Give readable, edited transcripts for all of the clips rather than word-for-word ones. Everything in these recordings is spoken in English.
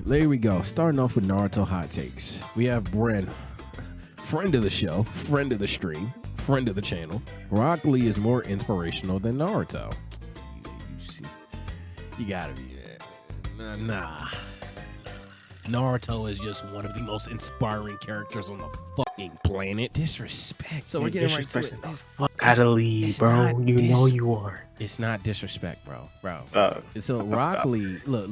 there we go. Starting off with Naruto hot takes. We have Bren, friend of the show, friend of the stream, friend of the channel. Rock Lee is more inspirational than Naruto. You gotta be, nah. Naruto is just one of the most inspiring characters on the fucking planet. Disrespect. So we're getting right to it. Gotta leave, bro. You know you are. It's not disrespect, bro. So Rock Lee, look.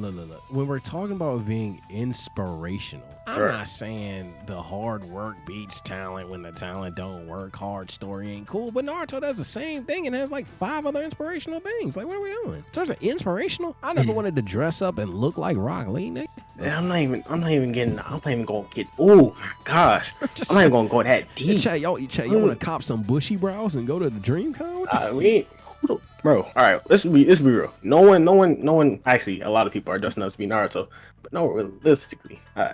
When we're talking about being inspirational, I'm not saying the hard work beats talent when the talent don't work. Hard story ain't cool, but Naruto does the same thing and has like 5 other inspirational things. Like, what are we doing? In terms of inspirational, I never wanted to dress up and look like Rock Lee, nigga. I'm not even gonna get. Oh my gosh, I'm not even gonna go that deep. You want to cop some bushy brows and go to the dream code? Bro, all right, let's be real. No one. Actually, a lot of people are dressing up to be Naruto, but no, realistically. Oh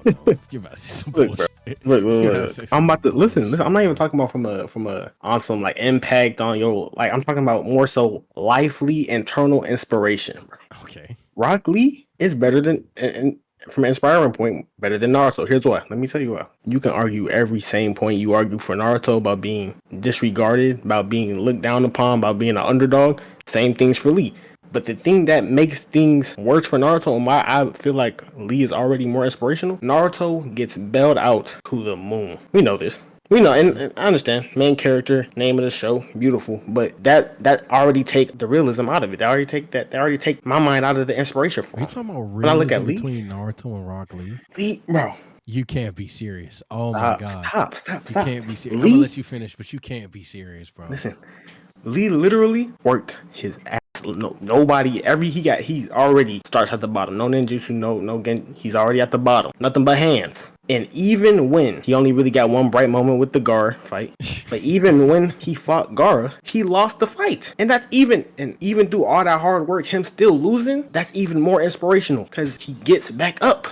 no, you're about to say some bullshit. Look. I'm about to listen. I'm not even talking about from a on some like impact on your like. I'm talking about more so lively internal inspiration, bro. Okay. Rock Lee is better than, and from an inspiring point, better than Naruto. Here's why. Let me tell you why. You can argue every same point you argue for Naruto about being disregarded, about being looked down upon, about being an underdog. Same things for Lee. But the thing that makes things worse for Naruto and why I feel like Lee is already more inspirational, Naruto gets bailed out to the moon. We know this. We know, and I understand. Main character, name of the show, beautiful. But that already take the realism out of it. They already take my mind out of the inspiration for it. Are you talking about realism between Naruto and Rock Lee? Lee, bro. You can't be serious. Oh my god. Stop. You can't be serious. I'm gonna let you finish, but you can't be serious, bro. Listen, Lee literally worked his ass. He already starts at the bottom. No ninjutsu, no gen. He's already at the bottom. Nothing but hands. And even when he only really got one bright moment with the Gaara fight, but even when he fought Gaara, he lost the fight. And even through all that hard work, him still losing, that's even more inspirational because he gets back up,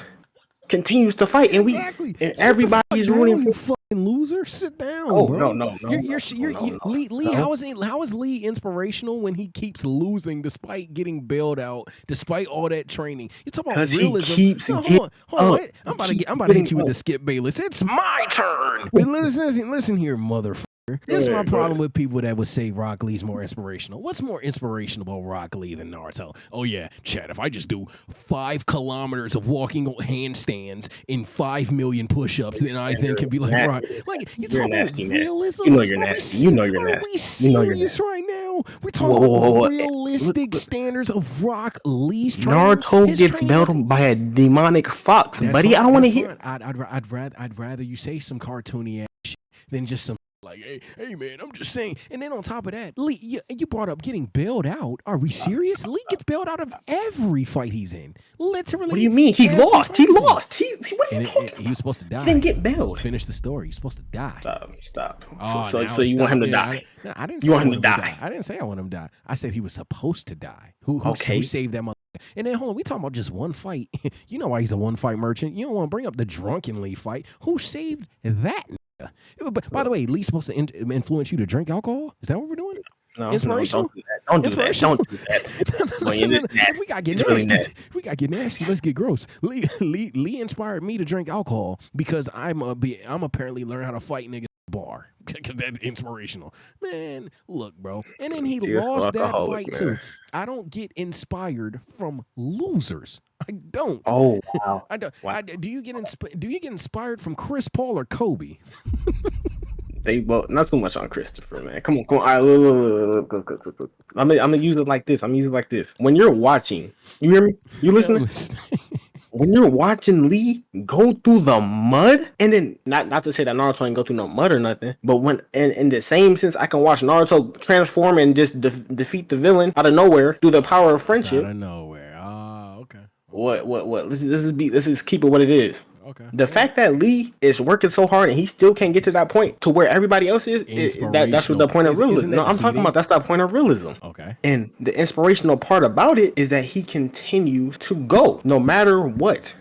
continues to fight, and everybody is rooting for. Fucking loser, sit down. Oh, bro. No. Lee, how is Lee inspirational when he keeps losing despite getting bailed out, despite all that training? You talking about realism? Hold on. I'm about to hit you with the Skip Bayless. It's my turn. Listen here, motherfucker. This is my problem with people that would say Rock Lee's more inspirational. What's more inspirational about Rock Lee than Naruto? Oh yeah, Chad, if I just do 5 kilometers of walking handstands and 5 million push-ups, then I think can be like Rock. Like, you're nasty, about realism? You know you're nasty. You know you're nasty. Are we serious right now? We're talking about realistic standards of Rock Lee's training. Naruto gets belted by a demonic fox, buddy. I don't want to hear. I'd rather you say some cartoony ass shit than just some. Like, hey, man, I'm just saying. And then on top of that, Lee, you brought up getting bailed out. Are we serious? Lee gets bailed out of every fight he's in. Literally. What do you mean? He lost. He lost. What are you talking about? He was supposed to die. He didn't get bailed. Finish the story. He's supposed to die. Stop. Oh, so you want him to die? I didn't say you want him to die. I didn't say I want him to die. I said he was supposed to die. Who saved that mother? And then hold on, we talking about just one fight. You know why he's a one-fight merchant. You don't want to bring up the drunken Lee fight. Who saved that? By the way, Lee's supposed to influence you to drink alcohol? Is that what we're doing? No, inspirational? Don't do that. We gotta get nasty. We gotta get nasty. Let's get gross. Lee inspired me to drink alcohol because I'm apparently learning how to fight niggas at the bar. Because that's inspirational. Man, look, bro. And then he lost that fight too. I don't get inspired from losers. I don't. Oh wow. I don't. Wow. Do you get inspired from Chris Paul or Kobe? Not too much on Christopher, man. Come on. All right, look. I'm gonna use it like this. When you're watching, you hear me? You listening? When you're watching Lee go through the mud, and then not to say that Naruto ain't go through no mud or nothing, but when in the same sense, I can watch Naruto transform and just defeat the villain out of nowhere through the power of friendship. Out of nowhere. Okay. What? This is keep it what it is. Okay. The fact that Lee is working so hard and he still can't get to that point to where everybody else is, that's what the point of realism. No, I'm talking about that's the point of realism. Okay. And the inspirational part about it is that he continues to go no matter what.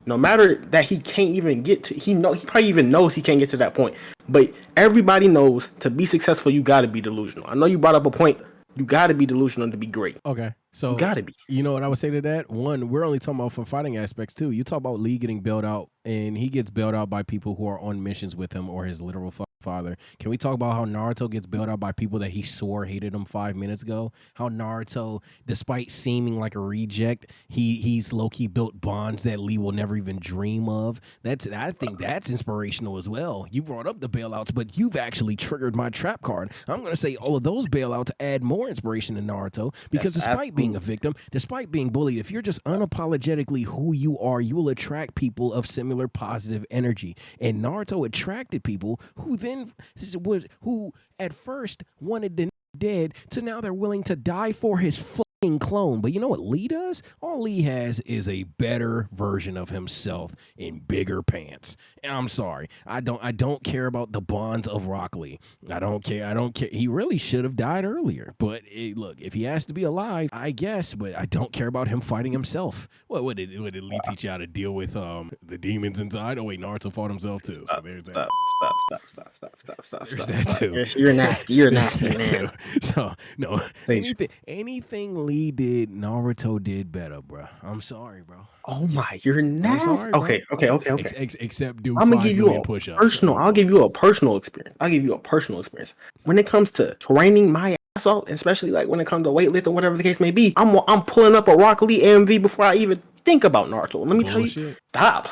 No matter that he can't even get to, he probably even knows he can't get to that point. But everybody knows to be successful, you got to be delusional. I know you brought up a point You got to be delusional to be great. Okay. So you gotta be. You know what I would say to that? One, we're only talking about from fighting aspects too. You talk about Lee getting bailed out, and he gets bailed out by people who are on missions with him or his literal father. Can we talk about how Naruto gets bailed out by people that he swore hated him 5 minutes ago? How Naruto, despite seeming like a reject, he's low-key built bonds that Lee will never even dream of. I think that's inspirational as well. You brought up the bailouts, but you've actually triggered my trap card. I'm gonna say all of those bailouts add more inspiration to Naruto because despite being a victim, despite being bullied, if you're just unapologetically who you are, you will attract people of similar positive energy. And Naruto attracted people who at first wanted the dead to now they're willing to die for his fucking clone. But you know what Lee does? All Lee has is a better version of himself in bigger pants. And I'm sorry, I don't care about the bonds of Rock Lee. I don't care. He really should have died earlier. But look, if he has to be alive, I guess. But I don't care about him fighting himself. What did Lee teach you how to deal with the demons inside? Oh wait, Naruto fought himself too. So there's that. Stop. There's that too. You're nasty. You're nasty, man. So no, anything Lee did, Naruto did better, bro. I'm sorry, bro. Oh my, you're nasty. Sorry, okay. Except do I'm gonna give you a personal. I'll give you a personal experience. When it comes to training my ass off, especially like when it comes to weightlifting, whatever the case may be, I'm pulling up a Rock Lee AMV before I even think about Naruto. Let me tell you, stop.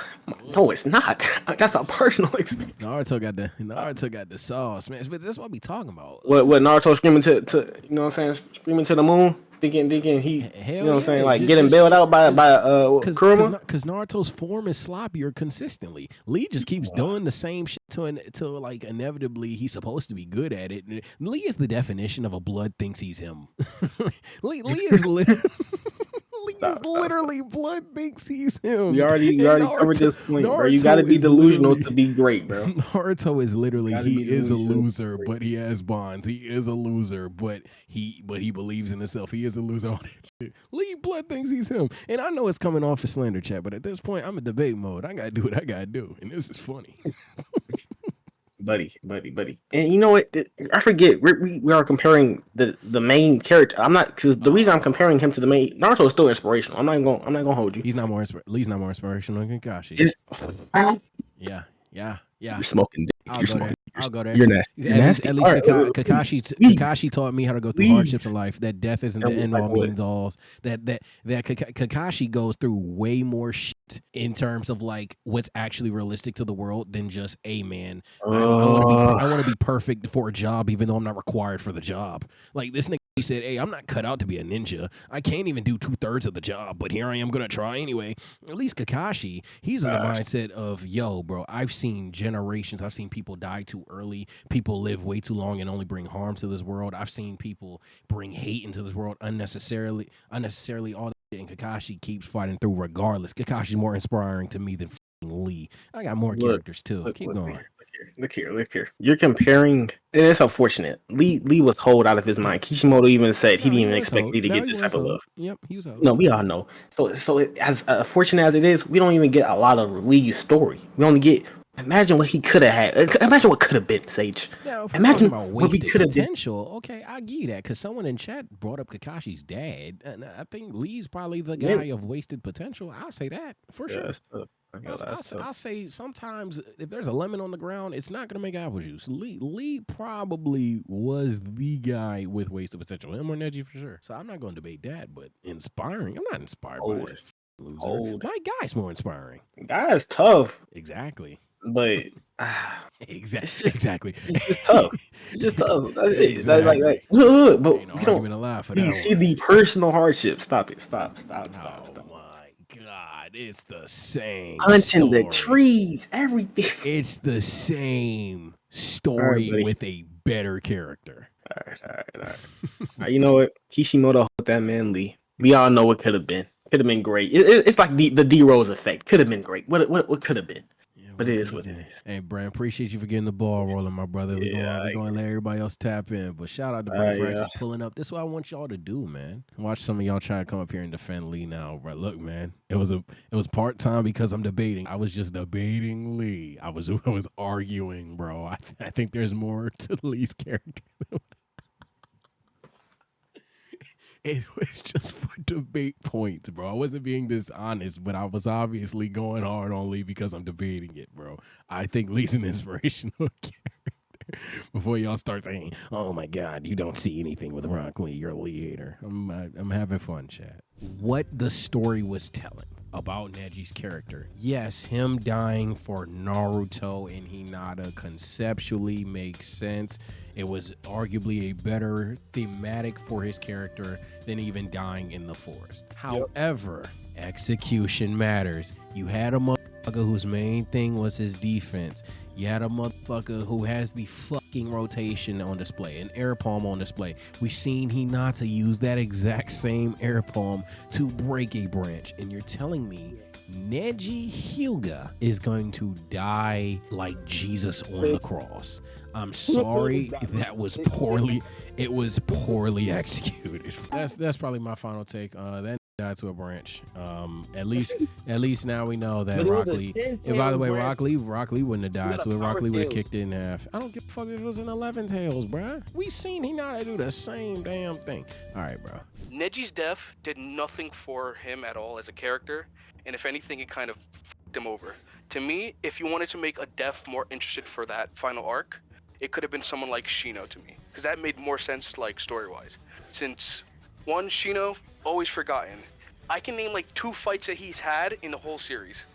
No, it's not. That's a personal experience. Naruto got the sauce, man. But that's what we talking about. What Naruto screaming to you know what I'm saying? Screaming to the moon. Thinking he, you know what I'm saying, like getting bailed out by Kurama. Because Naruto's form is sloppier consistently. Lee just keeps doing the same shit until like inevitably he's supposed to be good at it. Lee is the definition of a blood thinks he's him. Lee is literally. Literally blood thinks he's him. You already covered this point, bro. You got to be delusional to be great, bro. Naruto is literally he is a loser, but he has bonds. He is a loser, but he believes in himself. He is a loser on that shit. Lee blood thinks he's him, and I know it's coming off a slander chat, but at this point I'm in debate mode. I gotta do what I gotta do, and this is funny. buddy. And you know what? I forget. We are comparing the main character. I'm not, because the reason I'm comparing him to the main Naruto is still inspirational. I'm not gonna hold you. Lee's not more inspirational than Kakashi. Yeah. You're smoking dick. I'll go there. You're nasty. At least Kakashi taught me how to go through hardships in life. That death isn't the end all means all. That Kakashi goes through way more shit in terms of like what's actually realistic to the world than just I want to be perfect for a job, even though I'm not required for the job. Like this nigga. He said, hey, I'm not cut out to be a ninja. I can't even do 2/3 of the job, but here I am going to try anyway. At least Kakashi, he's in the mindset of, yo, bro, I've seen generations. I've seen people die too early. People live way too long and only bring harm to this world. I've seen people bring hate into this world unnecessarily, all that shit. And Kakashi keeps fighting through regardless. Kakashi's more inspiring to me than Lee. I got more characters too. Keep going. Look here. You're comparing, and it's unfortunate. Lee was hold out of his mind. Kishimoto even said he didn't even expect Lee to get this type of love. Yep, he was out. No, we all know. So as fortunate as it is, we don't even get a lot of Lee's story. We only get. Imagine what he could have had. Imagine what could have been, Sage. Now, imagine about what we could have been. Okay, I give you that because someone in chat brought up Kakashi's dad, and I think Lee's probably the guy of wasted potential. I'll say that for sure. I'll say sometimes if there's a lemon on the ground, it's not gonna make apple juice. Lee probably was the guy with wasted potential. Him or Neji for sure. So I'm not gonna debate that, but inspiring. I'm not inspired by it. Loser. My guy's more inspiring. Guy is tough. Exactly. But exactly. It's tough. It's just tough. That's it. Like, look, but we don't. We see the personal hardship. Stop it. Stop. Oh my God! It's the same. Punching the trees, everything. It's the same story with a better character. All right. You know what? Kishimoto with that man Lee. We all know what could have been. Could have been great. It's like the D Rose effect. Could have been great. What could have been? But it is what it is. Hey, Brand, appreciate you for getting the ball rolling, my brother. We're going to let everybody else tap in. But shout out to Brand for actually pulling up. This is what I want y'all to do, man. Watch some of y'all try to come up here and defend Lee now. Bro, look, man, it was part-time because I'm debating. I was just debating Lee. I was arguing, bro. I think there's more to Lee's character. It was just for debate points, bro. I wasn't being dishonest, but I was obviously going hard on Lee because I'm debating it, bro. I think Lee's an inspirational character. Before y'all start saying, "Oh my God, you don't see anything with Rock Lee. You're a Lee hater." I'm having fun, chat. What the story was telling about Neji's character. Yes, him dying for Naruto and Hinata conceptually makes sense. It was arguably a better thematic for his character than even dying in the forest. However, execution matters. You had a motherfucker whose main thing was his defense. You had a motherfucker who has the fucking rotation on display, an air palm on display. We've seen Hinata use that exact same air palm to break a branch. And you're telling me Neji Hyuga is going to die like Jesus on the cross. I'm sorry, that was poorly. It was poorly executed. That's probably my final take. That died to a branch. At least now we know that Rock Lee. And by the way, Rock Lee wouldn't have died to it. Rock Lee would have kicked it in half. I don't give a fuck if it was an 11 tails, bruh. We seen Hinata do the same damn thing. All right, bro. Neji's death did nothing for him at all as a character, and if anything, it kind of fucked him over. To me, if you wanted to make a death more interested for that final arc, it could have been someone like Shino to me, because that made more sense, like, story-wise. Since one, Shino, always forgotten. I can name like 2 fights that he's had in the whole series.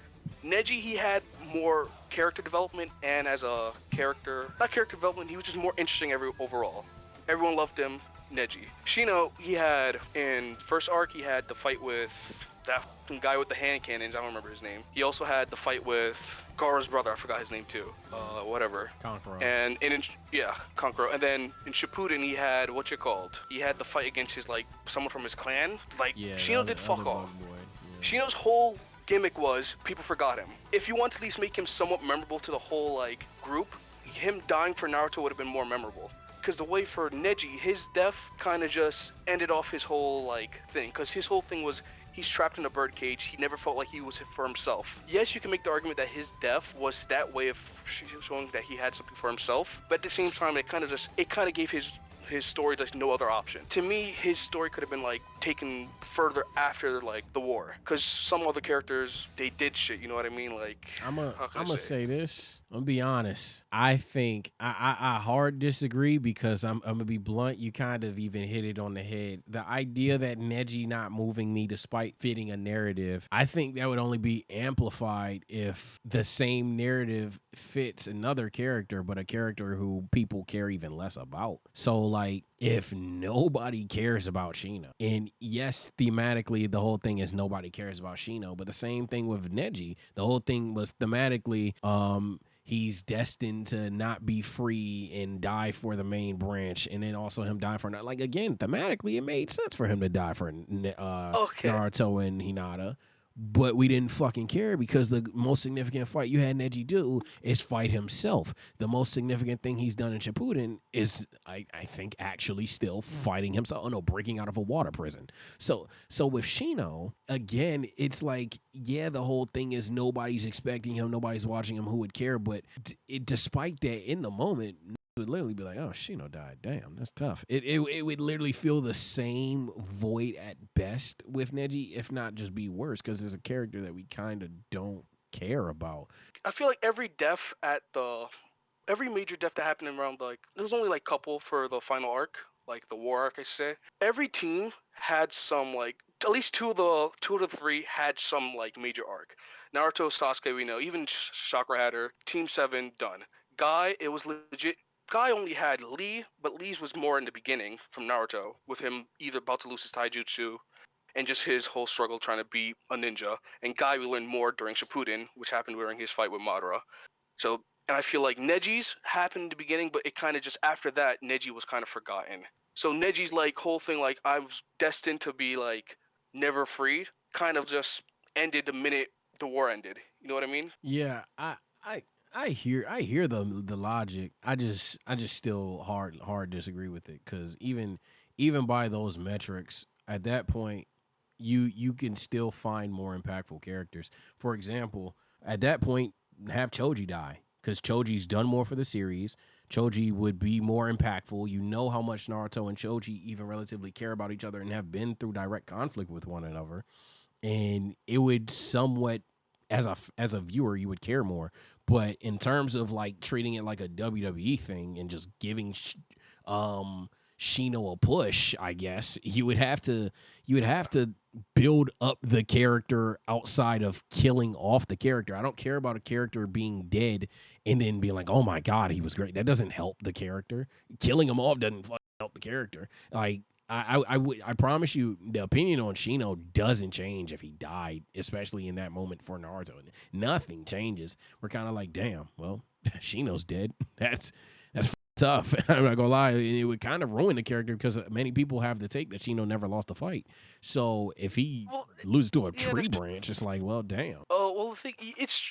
Neji, he had more character development, and as a character, not character development, he was just more interesting overall. Everyone loved him. Neji. Shino, he had in first arc, he had the fight with that guy with the hand cannons. I don't remember his name. He also had the fight with Gaara's brother. I forgot his name too. Whatever. Kankuro. And Kankuro. And then in Shippuden, he had He had the fight against his someone from his clan. Shino did fuck all. Yeah. Shino's whole gimmick was people forgot him. If you want to at least make him somewhat memorable to the whole group, him dying for Naruto would have been more memorable. Because the way for Neji, his death kind of just ended off his whole thing. Because his whole thing was he's trapped in a birdcage. He never felt like he was for himself. Yes, you can make the argument that his death was that way of showing that he had something for himself. But at the same time, it kind of gave his story there's no other option. To me, his story could have been taken further after the war, because some other characters, they did shit, you know what I mean? I'm gonna say this. I'm gonna be honest. I think I hard disagree, because I'm gonna be blunt. You kind of even hit it on the head. The idea that Neji not moving me despite fitting a narrative, I think that would only be amplified if the same narrative fits another character, but a character who people care even less about. So if nobody cares about Shino, and yes, thematically, the whole thing is nobody cares about Shino, but the same thing with Neji, the whole thing was thematically, he's destined to not be free and die for the main branch, and then also him die for, again, thematically, it made sense for him to die for Naruto and Hinata. But we didn't fucking care, because the most significant fight you had Neji do is fight himself. The most significant thing he's done in Shippuden is, I think, actually still fighting himself. Oh no, breaking out of a water prison. So with Shino, again, it's yeah, the whole thing is nobody's expecting him, nobody's watching him, who would care? But despite that, in the moment, would literally be like, oh, Shino died. Damn, that's tough. It would literally feel the same void at best with Neji, if not just be worse, because there's a character that we kind of don't care about. I feel like every major death that happened around there was only a couple for the final arc, the war arc, I say. Every team had some at least two of the 3 had some major arc. Naruto, Sasuke, we know. Even Chakra had her. Team 7 done. Guy, it was legit. Guy only had Lee, but Lee's was more in the beginning from Naruto, with him either about to lose his taijutsu and just his whole struggle trying to be a ninja. And Guy, we learned more during Shippuden, which happened during his fight with Madara. So, and I feel like Neji's happened in the beginning, but it kind of just after that, Neji was kind of forgotten. So Neji's whole thing, I was destined to be never freed, kind of just ended the minute the war ended. You know what I mean? Yeah, I hear the logic. I just still hard disagree with it, because even by those metrics, at that point, you can still find more impactful characters. For example, at that point, have Choji die. because Choji's done more for the series. Choji would be more impactful. You know how much Naruto and Choji even relatively care about each other and have been through direct conflict with one another. And it would somewhat, as a viewer, you would care more. But in terms of like treating it like a WWE thing and just giving Shino a push, I guess you would have to build up the character outside of killing off the character. I don't care about a character being dead and then being like, oh my God, he was great. That doesn't help the character. Killing him off doesn't help the character. Like, I promise you, the opinion on Shino doesn't change if he died, especially in that moment for Naruto. Nothing changes. We're kind of like, damn, well, Shino's dead. That's tough. I'm not gonna lie. It would kind of ruin the character because many people have the take that Shino never lost a fight. So if he loses to a tree branch, it's like, well, damn. Oh, well, the thing,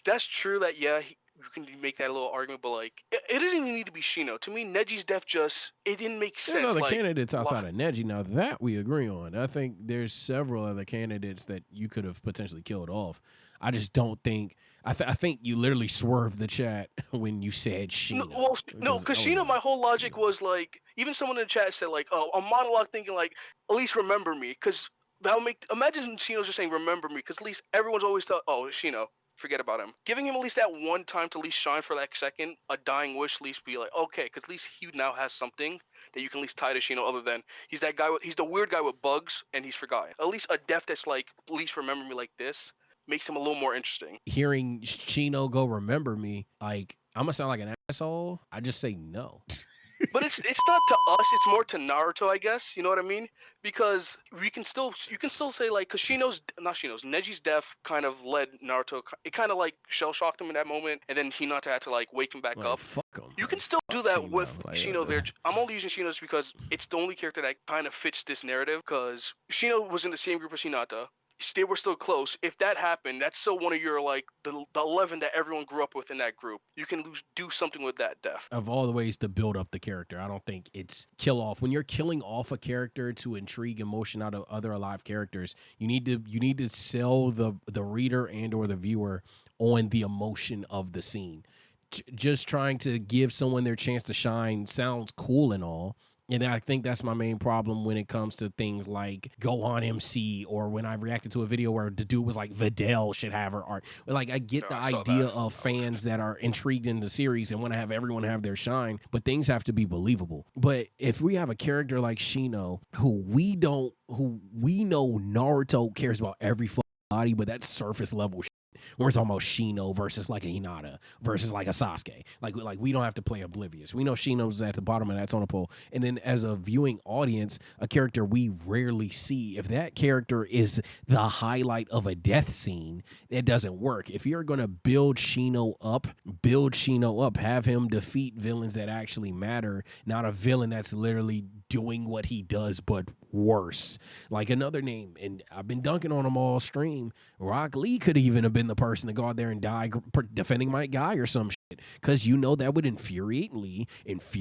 that's true that, yeah, you can make that little argument, but like, it doesn't even need to be Shino. To me, Neji's death it didn't make sense. There's other like, candidates outside of Neji. Now that we agree on, I think there's several other candidates that you could have potentially killed off. I just don't think. I think you literally swerved the chat when you said Shino. No, because Shino, my whole logic was like, even someone in the chat said like, oh, a monologue thinking like, at least remember me, because that would make. Imagine Shino's just saying remember me, because at least everyone's always thought, oh, Shino, forget about him. Giving him at least that one time to at least shine for that second, a dying wish, at least be like, okay, because at least he now has something that you can at least tie to Shino, other than he's that guy. He's the weird guy with bugs and he's forgotten. At least a death that's like, at least remember me like this makes him a little more interesting. Hearing Shino go remember me, like, I'm gonna sound like an asshole. I just say no. But it's not to us, it's more to Naruto, I guess. You know what I mean? Because you can still say like, because Neji's death kind of led Naruto. It kind of like shell shocked him in that moment, and then Hinata had to like wake him back up. Fuck him. You can still do that with Shino there. I'm only using Shino just because it's the only character that kind of fits this narrative. Because Shino was in the same group as Hinata. They were still close. If that happened, that's still one of your like the 11 that everyone grew up with in that group. You can do something with that death. Of all the ways to build up the character, I don't think it's kill off. When you're killing off a character to intrigue emotion out of other alive characters, you need to sell the reader and or the viewer on the emotion of the scene. Just trying to give someone their chance to shine sounds cool and all. And I think that's my main problem when it comes to things like Gohan MC, or when I reacted to a video where the dude was like, Videl should have her art. Like, I get the idea of fans that are intrigued in the series and want to have everyone have their shine, but things have to be believable. But if we have a character like Shino, who we know Naruto cares about every fucking body, but that's surface level shit. We're talking about Shino versus like a Hinata versus like a Sasuke. Like we don't have to play oblivious. We know Shino's at the bottom of that totem pole. And then as a viewing audience, a character we rarely see, if that character is the highlight of a death scene, it doesn't work. If you're going to build Shino up, have him defeat villains that actually matter, not a villain that's literally doing what he does but worse. Like another name, and I've been dunking on him all stream, Rock Lee could even have been the person to go out there and die defending Mike Guy or some shit, because that would infuriate Lee, because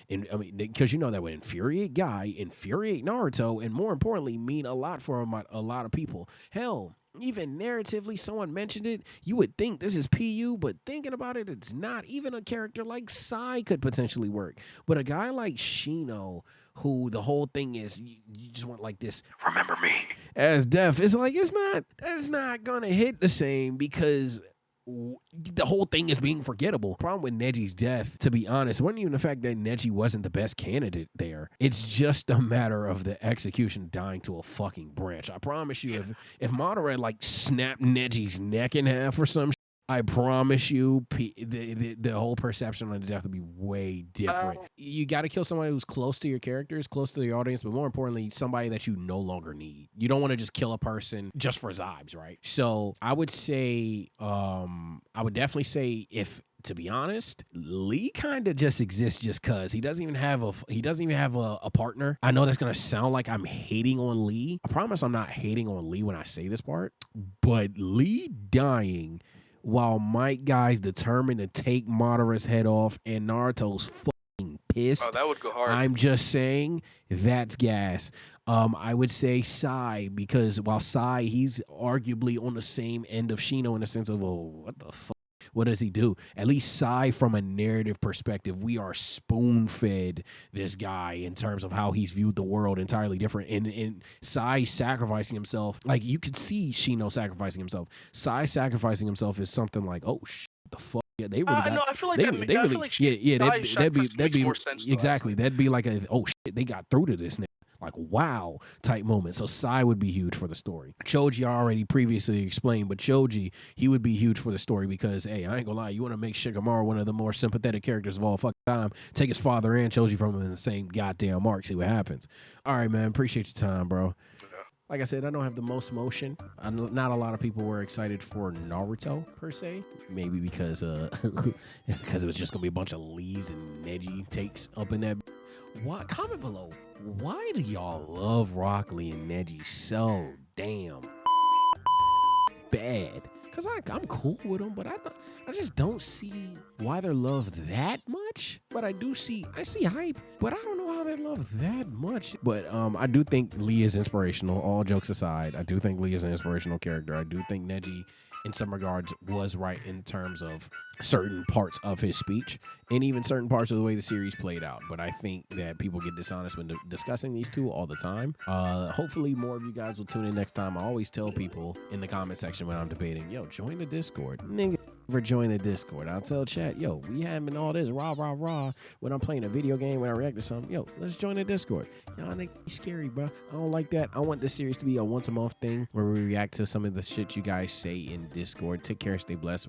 that would infuriate Guy, infuriate Naruto, and more importantly mean a lot for a lot of people. Hell, even narratively, someone mentioned it, you would think this is PU, but thinking about it, it's not. Even a character like Sai could potentially work, but a guy like Shino, who the whole thing is, you just want like this, remember me, as death, it's like, it's not gonna hit the same, because the whole thing is being forgettable. Problem with Neji's death, to be honest, wasn't even the fact that Neji wasn't the best candidate there. It's just a matter of the execution dying to a fucking branch. I promise you, if Madara like snapped Neji's neck in half or some shit, I promise you, the whole perception on the death would be way different. You got to kill somebody who's close to your characters, close to the audience, but more importantly, somebody that you no longer need. You don't want to just kill a person just for vibes, right? So I would say, I would definitely say, to be honest, Lee kind of just exists just cause he doesn't even have a partner. I know that's gonna sound like I'm hating on Lee. I promise I'm not hating on Lee when I say this part, but Lee dying while Mike Guy's determined to take Madara's head off and Naruto's fucking pissed. Oh, that would go hard. I'm just saying, that's gas. I would say Sai, because while Sai, he's arguably on the same end of Shino in the sense of, oh, what the fuck? what does he do? At least Sai, from a narrative perspective, we are spoon-fed this guy in terms of how he's viewed the world entirely different. And Sai sacrificing himself, like you could see Shino sacrificing himself. Sai sacrificing himself is something like, oh shit, the fuck. Yeah, they really got. No, I feel like they, that. they I really, feel like yeah, that'd be more sense. exactly. That'd be like a, oh shit, they got through to this nigga. Like, wow, type moment. So Sai would be huge for the story. Choji, I already previously explained, but Choji, he would be huge for the story because, hey, I ain't gonna lie, you want to make Shikamaru one of the more sympathetic characters of all fucking time. Take his father and Choji from him in the same goddamn arc. See what happens. All right, man. Appreciate your time, bro. Like I said, I don't have the most motion. Not a lot of people were excited for Naruto, per se. Maybe because because it was just going to be a bunch of Lees and Neji takes up in that. What? Comment below. Why do y'all love Rock Lee and Neji so damn bad? Because I'm cool with them, but I just don't see why they're loved that much. But I see hype, but I don't know how they love that much. But I do think Lee is inspirational. All jokes aside, I do think Lee is an inspirational character. I do think Neji, in some regards, was right in terms of certain parts of his speech and even certain parts of the way the series played out. But I think that people get dishonest when discussing these two all the time. Hopefully more of you guys will tune in next time. I always tell people in the comment section when I'm debating, yo, join the Discord. Nigga, never join the Discord. I'll tell chat, yo, we having all this rah when I'm playing a video game, when I react to something. Yo, let's join the Discord. Y'all think it's scary, bro. I don't like that. I want this series to be a once a month thing where we react to some of the shit you guys say in Discord. Take care, stay blessed.